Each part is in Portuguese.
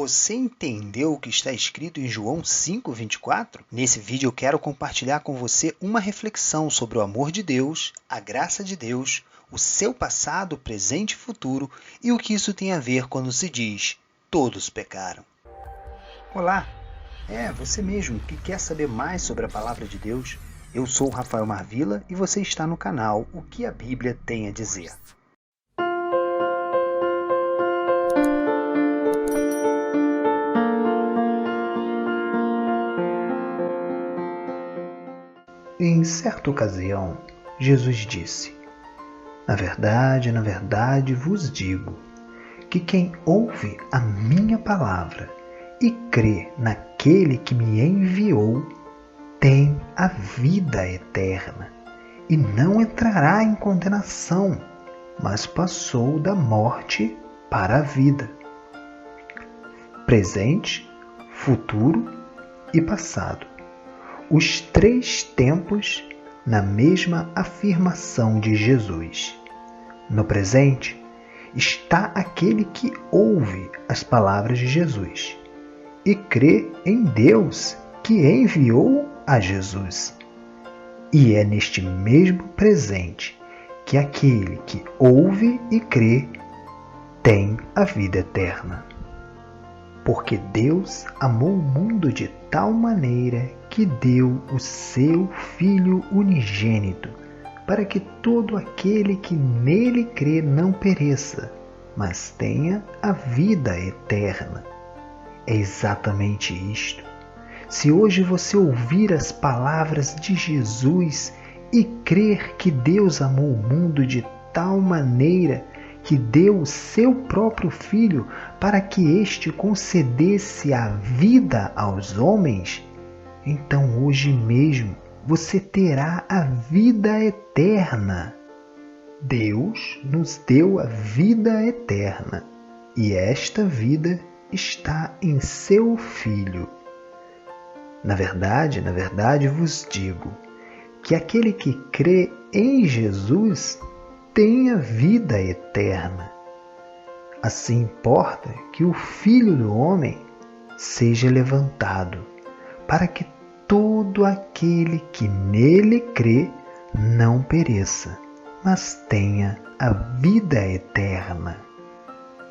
Você entendeu o que está escrito em João 5:24? Nesse vídeo eu quero compartilhar com você uma reflexão sobre o amor de Deus, a graça de Deus, o seu passado, presente e futuro e o que isso tem a ver quando se diz todos pecaram. Olá, você mesmo que quer saber mais sobre a palavra de Deus? Eu sou o Rafael Marvila e você está no canal O que a Bíblia tem a dizer. Em certa ocasião, Jesus disse: na verdade vos digo, que quem ouve a minha palavra e crê naquele que me enviou, tem a vida eterna, e não entrará em condenação, mas passou da morte para a vida. Presente, futuro e passado. Os três tempos na mesma afirmação de Jesus. No presente está aquele que ouve as palavras de Jesus e crê em Deus que enviou a Jesus. E é neste mesmo presente que aquele que ouve e crê tem a vida eterna. Porque Deus amou o mundo de tal maneira que deu o seu Filho unigênito, para que todo aquele que nele crê não pereça, mas tenha a vida eterna. É exatamente isto. Se hoje você ouvir as palavras de Jesus e crer que Deus amou o mundo de tal maneira que deu o seu próprio Filho para que este concedesse a vida aos homens, então hoje mesmo você terá a vida eterna. Deus nos deu a vida eterna e esta vida está em seu Filho. Na verdade vos digo que aquele que crê em Jesus tem a vida eterna. Assim importa que o Filho do Homem seja levantado, para que todo aquele que nele crê não pereça, mas tenha a vida eterna.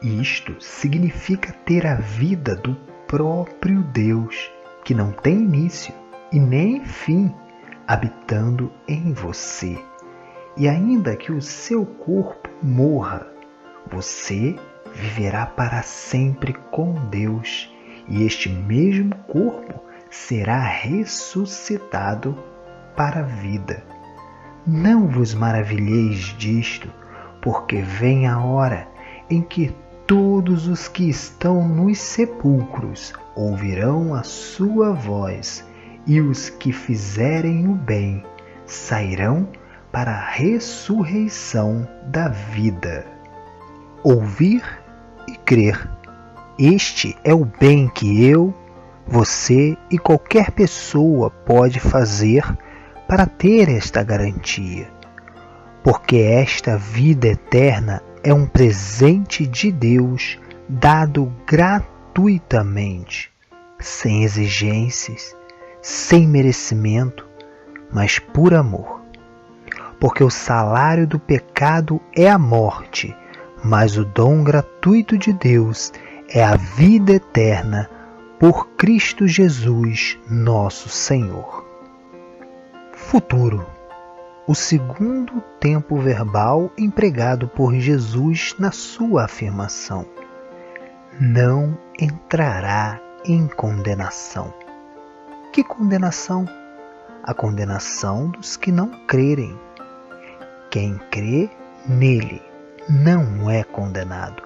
Isto significa ter a vida do próprio Deus, que não tem início e nem fim, habitando em você. E ainda que o seu corpo morra, você viverá para sempre com Deus, e este mesmo corpo será ressuscitado para a vida. Não vos maravilheis disto, porque vem a hora em que todos os que estão nos sepulcros ouvirão a sua voz, e os que fizerem o bem sairão para a ressurreição da vida. Ouvir e crer. Este é o bem que eu, você e qualquer pessoa pode fazer para ter esta garantia. Porque esta vida eterna é um presente de Deus dado gratuitamente, sem exigências, sem merecimento, mas por amor. Porque o salário do pecado é a morte, mas o dom gratuito de Deus é a vida eterna por Cristo Jesus, nosso Senhor. Futuro. O segundo tempo verbal empregado por Jesus na sua afirmação. Não entrará em condenação. Que condenação? A condenação dos que não crerem. Quem crê nele não é condenado,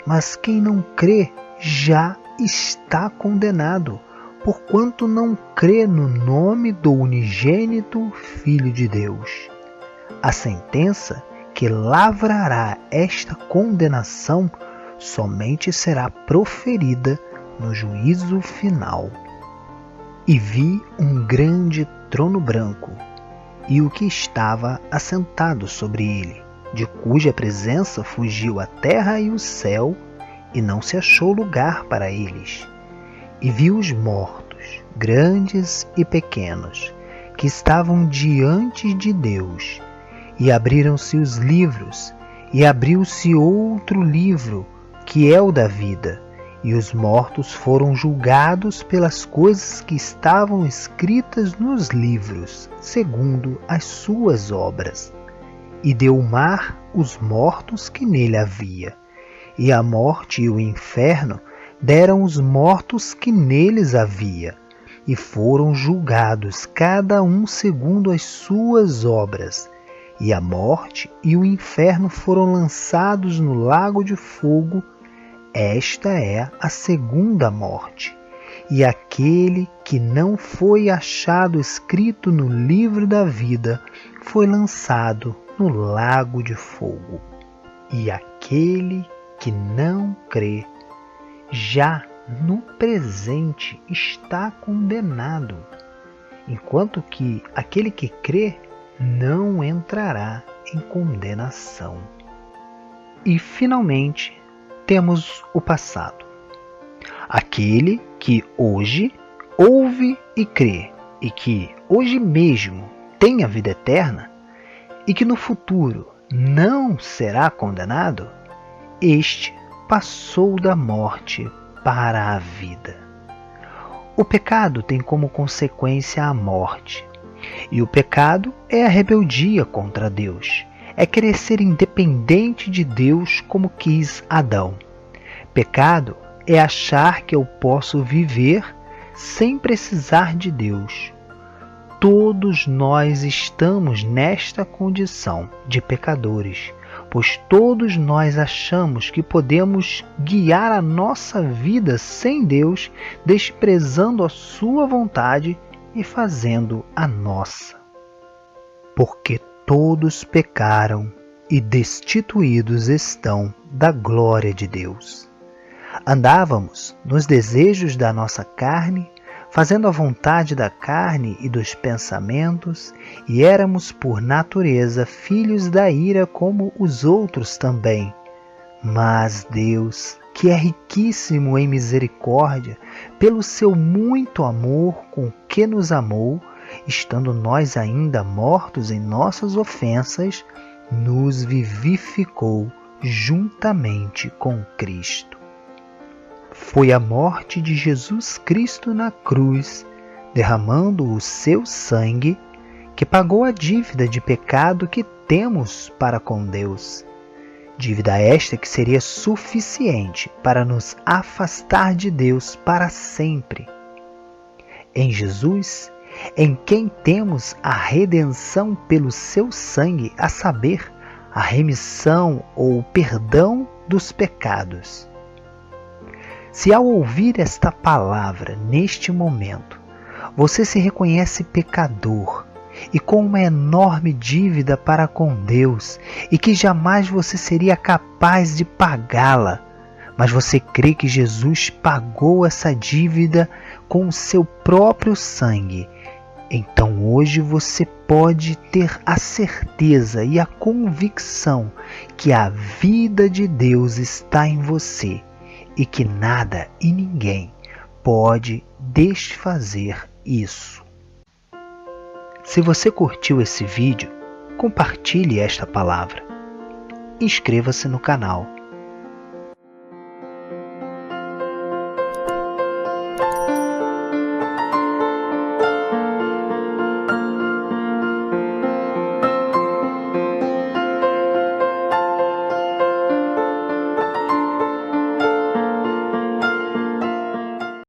mas quem não crê já está condenado, porquanto não crê no nome do unigênito Filho de Deus. A sentença que lavrará esta condenação somente será proferida no juízo final. E vi um grande trono branco, e o que estava assentado sobre ele, de cuja presença fugiu a terra e o céu, e não se achou lugar para eles. E viu os mortos, grandes e pequenos, que estavam diante de Deus. E abriram-se os livros, e abriu-se outro livro, que é o da vida. E os mortos foram julgados pelas coisas que estavam escritas nos livros, segundo as suas obras. E deu o mar os mortos que nele havia. E a morte e o inferno deram os mortos que neles havia. E foram julgados cada um segundo as suas obras. E a morte e o inferno foram lançados no lago de fogo. Esta é a segunda morte. E aquele que não foi achado escrito no livro da vida foi lançado no lago de fogo. E aquele que não crê, já no presente está condenado, enquanto que aquele que crê não entrará em condenação. E, finalmente, temos o passado. Aquele que hoje ouve e crê, e que hoje mesmo tem a vida eterna, e que no futuro não será condenado, este passou da morte para a vida. O pecado tem como consequência a morte, e o pecado é a rebeldia contra Deus. É querer ser independente de Deus como quis Adão. Pecado é achar que eu posso viver sem precisar de Deus. Todos nós estamos nesta condição de pecadores, pois todos nós achamos que podemos guiar a nossa vida sem Deus, desprezando a sua vontade e fazendo a nossa. Porque todos pecaram e destituídos estão da glória de Deus. Andávamos nos desejos da nossa carne, fazendo a vontade da carne e dos pensamentos, e éramos por natureza filhos da ira como os outros também. Mas Deus, que é riquíssimo em misericórdia, pelo seu muito amor com que nos amou, estando nós ainda mortos em nossas ofensas, nos vivificou juntamente com Cristo. Foi a morte de Jesus Cristo na cruz, derramando o seu sangue, que pagou a dívida de pecado que temos para com Deus. Dívida esta que seria suficiente para nos afastar de Deus para sempre. Em Jesus, em quem temos a redenção pelo seu sangue, a saber, a remissão ou o perdão dos pecados. Se ao ouvir esta palavra neste momento, você se reconhece pecador e com uma enorme dívida para com Deus e que jamais você seria capaz de pagá-la, mas você crê que Jesus pagou essa dívida com o seu próprio sangue, então hoje você pode ter a certeza e a convicção que a vida de Deus está em você e que nada e ninguém pode desfazer isso. Se você curtiu esse vídeo, compartilhe esta palavra. Inscreva-se no canal